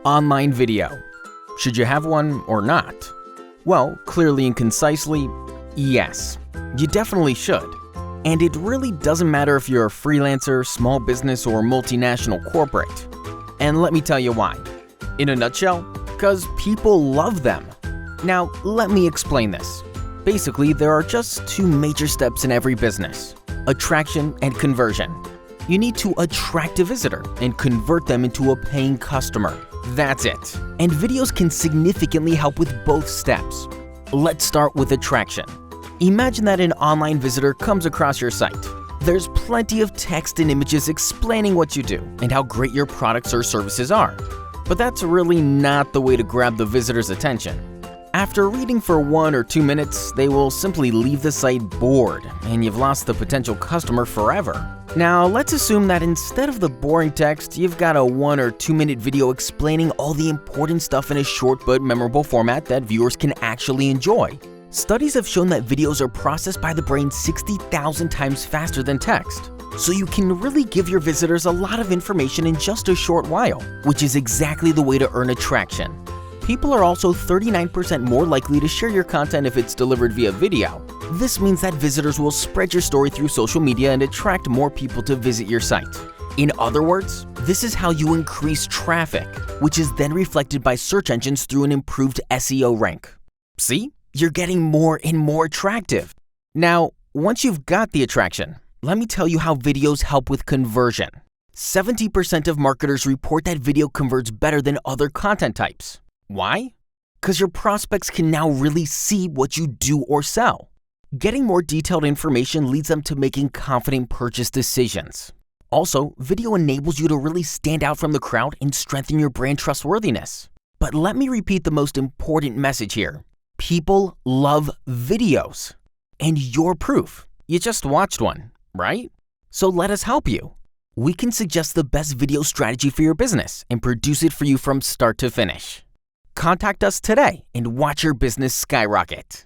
Online video. Should you have one or not? Well, clearly and concisely, yes. You definitely should. And it really doesn't matter if you're a freelancer, small business, or multinational corporate. And let me tell you why. In a nutshell, because people love them. Now, let me explain this. Basically, there are just two major steps in every business: attraction and conversion. You need to attract a visitor and convert them into a paying customer. That's it. And videos can significantly help with both steps. Let's start with attraction. Imagine that an online visitor comes across your site. There's plenty of text and images explaining what you do and how great your products or services are. But that's really not the way to grab the visitor's attention. After reading for 1 or 2 minutes, they will simply leave the site bored, and you've lost the potential customer forever. Now, let's assume that instead of the boring text, you've got a 1 or 2 minute video explaining all the important stuff in a short but memorable format that viewers can actually enjoy. Studies have shown that videos are processed by the brain 60,000 times faster than text. So you can really give your visitors a lot of information in just a short while, which is exactly the way to earn attraction. People are also 39% more likely to share your content if it's delivered via video. This means that visitors will spread your story through social media and attract more people to visit your site. In other words, this is how you increase traffic, which is then reflected by search engines through an improved SEO rank. See? You're getting more and more attractive. Now, once you've got the attraction, let me tell you how videos help with conversion. 70% of marketers report that video converts better than other content types. Why? Because your prospects can now really see what you do or sell. Getting more detailed information leads them to making confident purchase decisions. Also, video enables you to really stand out from the crowd and strengthen your brand trustworthiness. But let me repeat the most important message here. People love videos. And you're proof. You just watched one, right? So let us help you. We can suggest the best video strategy for your business and produce it for you from start to finish. Contact us today and watch your business skyrocket.